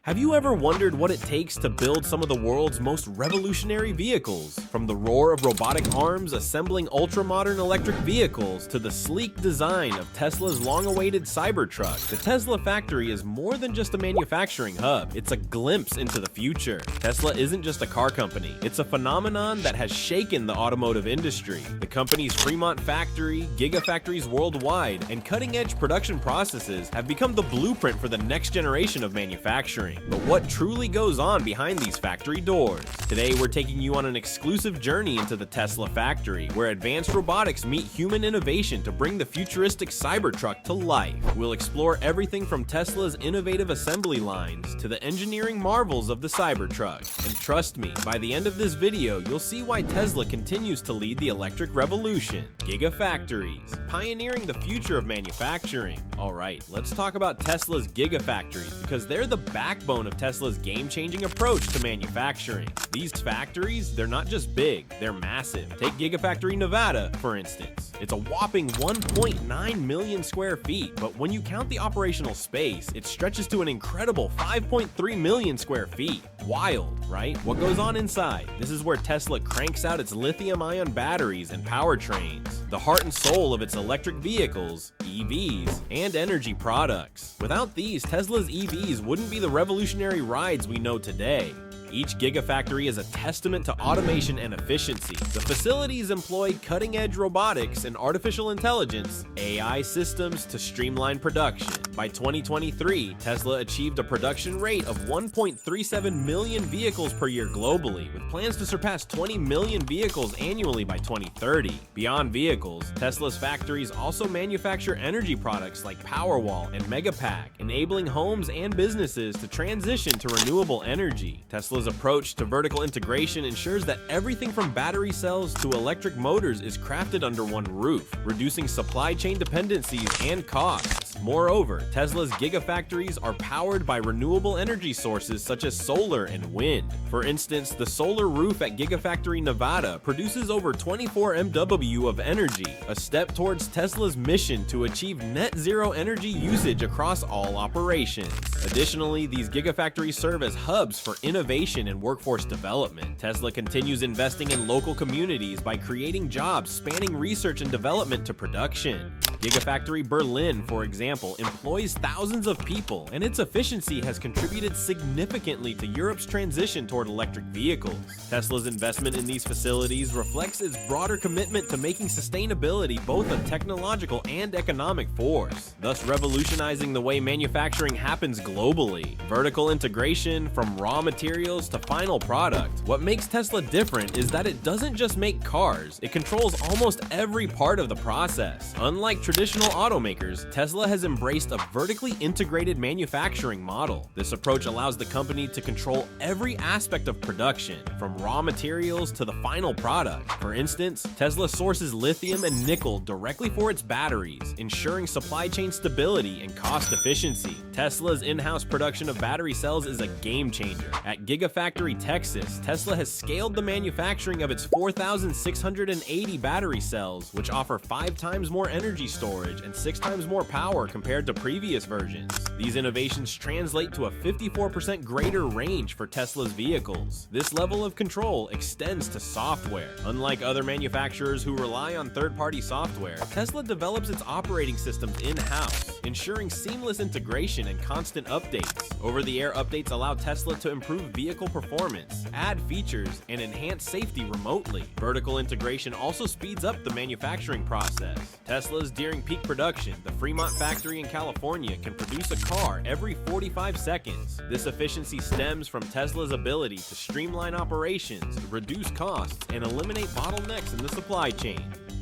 Have you ever wondered what it takes to build some of the world's most revolutionary vehicles? From the roar of robotic arms assembling ultra-modern electric vehicles to the sleek design of Tesla's long-awaited Cybertruck, the Tesla factory is more than just a manufacturing hub. It's a glimpse into the future. Tesla isn't just a car company. It's a phenomenon that has shaken the automotive industry. The company's Fremont factory, Gigafactories worldwide, and cutting-edge production processes have become the blueprint for the next generation of manufacturing. But what truly goes on behind these factory doors? Today, we're taking you on an exclusive journey into the Tesla factory, where advanced robotics meet human innovation to bring the futuristic Cybertruck to life. We'll explore everything from Tesla's innovative assembly lines to the engineering marvels of the Cybertruck. And trust me, by the end of this video, you'll see why Tesla continues to lead the electric revolution. Gigafactories, pioneering the future of manufacturing. Alright, let's talk about Tesla's Gigafactories, because they're the backbone of Tesla's game-changing approach to manufacturing. These factories, they're not just big, they're massive. Take Gigafactory Nevada, for instance. It's a whopping 1.9 million square feet, but when you count the operational space, it stretches to an incredible 5.3 million square feet. Wild, right? What goes on inside? This is where Tesla cranks out its lithium-ion batteries and powertrains, the heart and soul of its electric vehicles, EVs, and energy products. Without these, Tesla's EVs wouldn't be the revolutionary rides we know today. Each Gigafactory is a testament to automation and efficiency. The facilities employ cutting-edge robotics and artificial intelligence, AI systems to streamline production. By 2023, Tesla achieved a production rate of 1.37 million vehicles per year globally, with plans to surpass 20 million vehicles annually by 2030. Beyond vehicles, Tesla's factories also manufacture energy products like Powerwall and Megapack, enabling homes and businesses to transition to renewable energy. Tesla's approach to vertical integration ensures that everything from battery cells to electric motors is crafted under one roof, reducing supply chain dependencies and costs. Moreover, Tesla's Gigafactories are powered by renewable energy sources such as solar and wind. For instance, the solar roof at Gigafactory Nevada produces over 24 MW of energy, a step towards Tesla's mission to achieve net zero energy usage across all operations. Additionally, these Gigafactories serve as hubs for innovation and workforce development. Tesla continues investing in local communities by creating jobs spanning research and development to production. Gigafactory Berlin, for example, employs thousands of people, and its efficiency has contributed significantly to Europe's transition toward electric vehicles. Tesla's investment in these facilities reflects its broader commitment to making sustainability both a technological and economic force, thus revolutionizing the way manufacturing happens globally. Vertical integration, from raw materials to final product. What makes Tesla different is that it doesn't just make cars, it controls almost every part of the process. Unlike traditional automakers, Tesla has embraced a vertically integrated manufacturing model. This approach allows the company to control every aspect of production, from raw materials to the final product. For instance, Tesla sources lithium and nickel directly for its batteries, ensuring supply chain stability and cost efficiency. Tesla's in-house production of battery cells is a game changer. At Gigafactory Texas, Tesla has scaled the manufacturing of its 4,680 battery cells, which offer 5 times more energy storage and 6 times more power compared to previous versions. These innovations translate to a 54% greater range for Tesla's vehicles. This level of control extends to software. Unlike other manufacturers who rely on third-party software, Tesla develops its operating systems in-house, ensuring seamless integration and constant updates. Over-the-air updates allow Tesla to improve vehicle performance, add features, and enhance safety remotely. Vertical integration also speeds up the manufacturing process. Tesla's during peak production, the Fremont factory in California can produce a car every 45 seconds. This efficiency stems from Tesla's ability to streamline operations, reduce costs, and eliminate bottlenecks in the supply chain.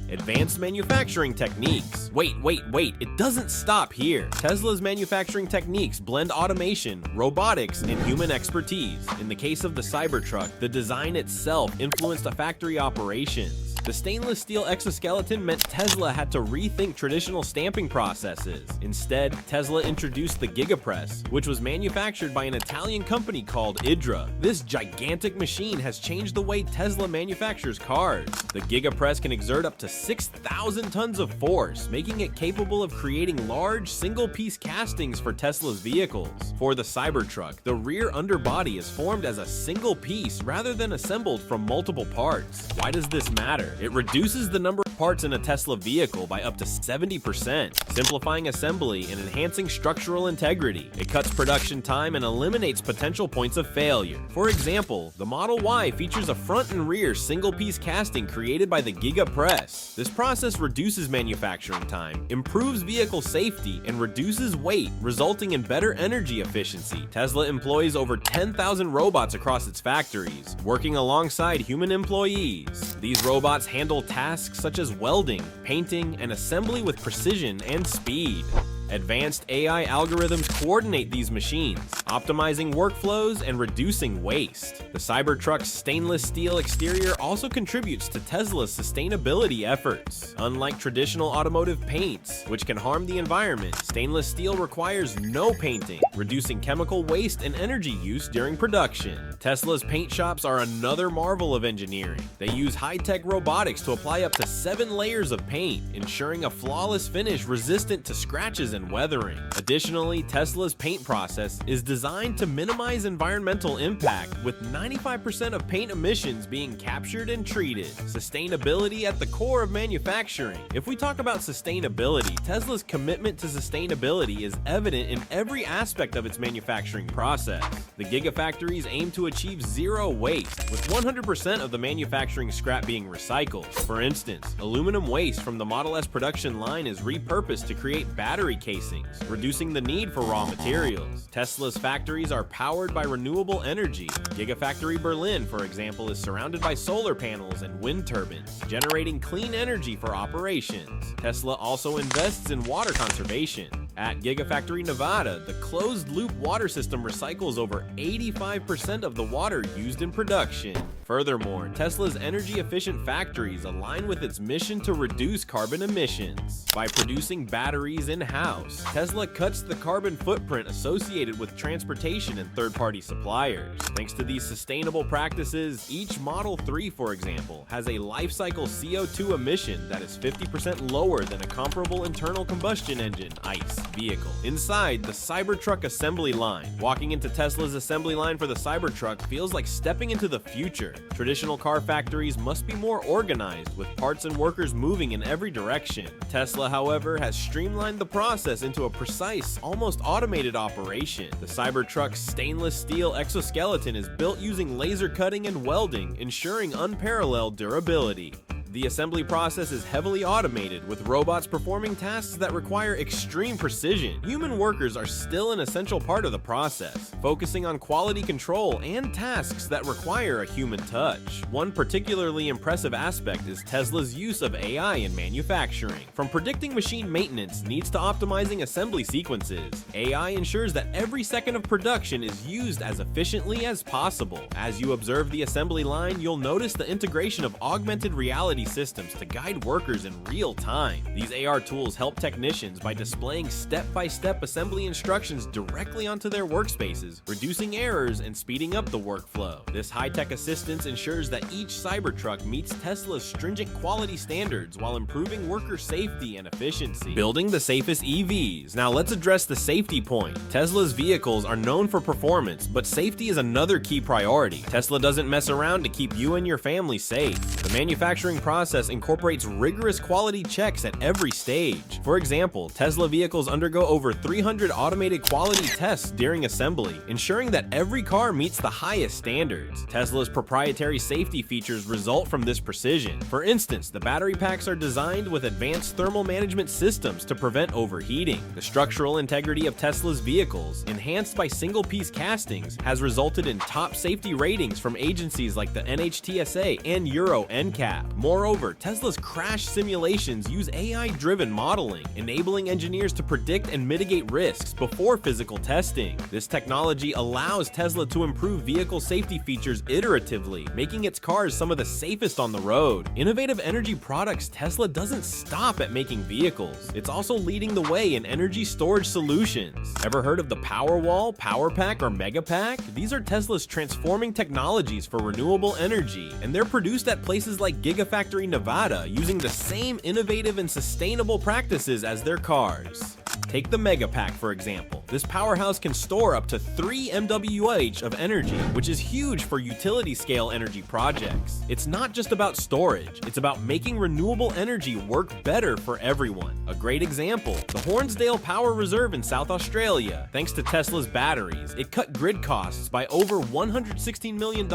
Advanced manufacturing techniques. Wait, it doesn't stop here. Tesla's manufacturing techniques blend automation, robotics, and human expertise. In the case of the Cybertruck, the design itself influenced the factory operations. The stainless steel exoskeleton meant Tesla had to rethink traditional stamping processes. Instead, Tesla introduced the Gigapress, which was manufactured by an Italian company called Idra. This gigantic machine has changed the way Tesla manufactures cars. The Gigapress can exert up to 6,000 tons of force, making it capable of creating large, single-piece castings for Tesla's vehicles. For the Cybertruck, the rear underbody is formed as a single piece rather than assembled from multiple parts. Why does this matter? It reduces the number of parts in a Tesla vehicle by up to 70%, simplifying assembly and enhancing structural integrity. It cuts production time and eliminates potential points of failure. For example, the Model Y features a front and rear single-piece casting created by the Gigapress. This process reduces manufacturing time, improves vehicle safety, and reduces weight, resulting in better energy efficiency. Tesla employs over 10,000 robots across its factories, working alongside human employees. These robots handle tasks such as welding, painting, and assembly with precision and speed. Advanced AI algorithms coordinate these machines, optimizing workflows and reducing waste. The Cybertruck's stainless steel exterior also contributes to Tesla's sustainability efforts. Unlike traditional automotive paints, which can harm the environment, stainless steel requires no painting, reducing chemical waste and energy use during production. Tesla's paint shops are another marvel of engineering. They use high-tech robotics to apply up to 7 layers of paint, ensuring a flawless finish resistant to scratches and weathering. Additionally, Tesla's paint process is designed to minimize environmental impact, with 95% of paint emissions being captured and treated. Sustainability at the core of manufacturing. If we talk about sustainability, Tesla's commitment to sustainability is evident in every aspect of its manufacturing process. The Gigafactories aim to achieve zero waste, with 100% of the manufacturing scrap being recycled. For instance, aluminum waste from the Model S production line is repurposed to create battery casings, reducing the need for raw materials. Tesla's factories are powered by renewable energy. Gigafactory Berlin, for example, is surrounded by solar panels and wind turbines, generating clean energy for operations. Tesla also invests in water conservation. At Gigafactory Nevada, the closed-loop water system recycles over 85% of the water used in production. Furthermore, Tesla's energy-efficient factories align with its mission to reduce carbon emissions. By producing batteries in-house, Tesla cuts the carbon footprint associated with transportation and third-party suppliers. Thanks to these sustainable practices, each Model 3, for example, has a life-cycle CO2 emission that is 50% lower than a comparable internal combustion engine (ICE) vehicle. Inside the Cybertruck assembly line, walking into Tesla's assembly line for the Cybertruck feels like stepping into the future. Traditional car factories must be more organized, with parts and workers moving in every direction. Tesla, however, has streamlined the process into a precise, almost automated operation. The Cybertruck's stainless steel exoskeleton is built using laser cutting and welding, ensuring unparalleled durability. The assembly process is heavily automated, with robots performing tasks that require extreme precision. Human workers are still an essential part of the process, focusing on quality control and tasks that require a human touch. One particularly impressive aspect is Tesla's use of AI in manufacturing. From predicting machine maintenance needs to optimizing assembly sequences, AI ensures that every second of production is used as efficiently as possible. As you observe the assembly line, you'll notice the integration of augmented reality systems to guide workers in real time. These AR tools help technicians by displaying step-by-step assembly instructions directly onto their workspaces, reducing errors and speeding up the workflow. This high-tech assistance ensures that each Cybertruck meets Tesla's stringent quality standards while improving worker safety and efficiency. Building the safest EVs. Now let's address the safety point. Tesla's vehicles are known for performance, but safety is another key priority. Tesla doesn't mess around to keep you and your family safe. The manufacturing process incorporates rigorous quality checks at every stage. For example, Tesla vehicles undergo over 300 automated quality tests during assembly, ensuring that every car meets the highest standards. Tesla's proprietary safety features result from this precision. For instance, the battery packs are designed with advanced thermal management systems to prevent overheating. The structural integrity of Tesla's vehicles, enhanced by single-piece castings, has resulted in top safety ratings from agencies like the NHTSA and Euro NCAP. Moreover, Moreover, Tesla's crash simulations use AI-driven modeling, enabling engineers to predict and mitigate risks before physical testing. This technology allows Tesla to improve vehicle safety features iteratively, making its cars some of the safest on the road. Innovative energy products, Tesla doesn't stop at making vehicles. It's also leading the way in energy storage solutions. Ever heard of the Powerwall, Powerpack, or Megapack? These are Tesla's transforming technologies for renewable energy, and they're produced at places like Gigafactory, Nevada, using the same innovative and sustainable practices as their cars. Take the Megapack, for example. This powerhouse can store up to 3 MWh of energy, which is huge for utility-scale energy projects. It's not just about storage, it's about making renewable energy work better for everyone. A great example, the Hornsdale Power Reserve in South Australia. Thanks to Tesla's batteries, it cut grid costs by over $116 million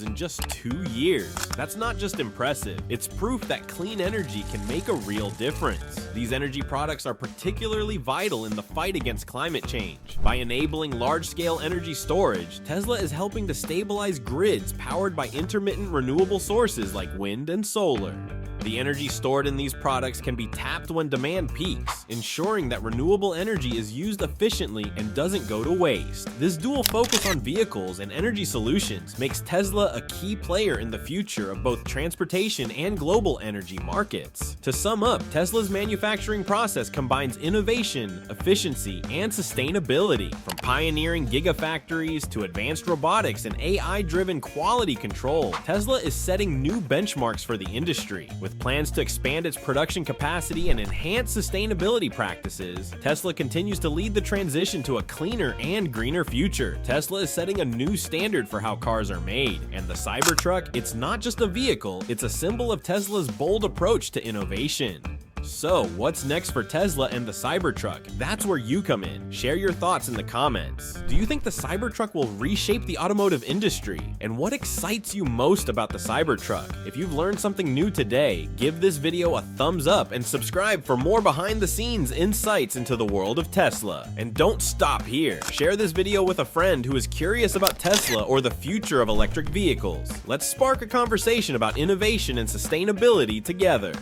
in just 2 years. That's not just impressive, it's proof that clean energy can make a real difference. These energy products are particularly vital in the fight against climate change. By enabling large-scale energy storage, Tesla is helping to stabilize grids powered by intermittent renewable sources like wind and solar. The energy stored in these products can be tapped when demand peaks, ensuring that renewable energy is used efficiently and doesn't go to waste. This dual focus on vehicles and energy solutions makes Tesla a key player in the future of both transportation and global energy markets. To sum up, Tesla's manufacturing process combines innovation, efficiency, and sustainability. From pioneering gigafactories to advanced robotics and AI-driven quality control, Tesla is setting new benchmarks for the industry. With plans to expand its production capacity and enhance sustainability practices, Tesla continues to lead the transition to a cleaner and greener future. Tesla is setting a new standard for how cars are made, and the Cybertruck, it's not just a vehicle, it's a symbol of Tesla's bold approach to innovation. So, what's next for Tesla and the Cybertruck? That's where you come in. Share your thoughts in the comments. Do you think the Cybertruck will reshape the automotive industry? And what excites you most about the Cybertruck? If you've learned something new today, give this video a thumbs up and subscribe for more behind-the-scenes insights into the world of Tesla. And don't stop here. Share this video with a friend who is curious about Tesla or the future of electric vehicles. Let's spark a conversation about innovation and sustainability together.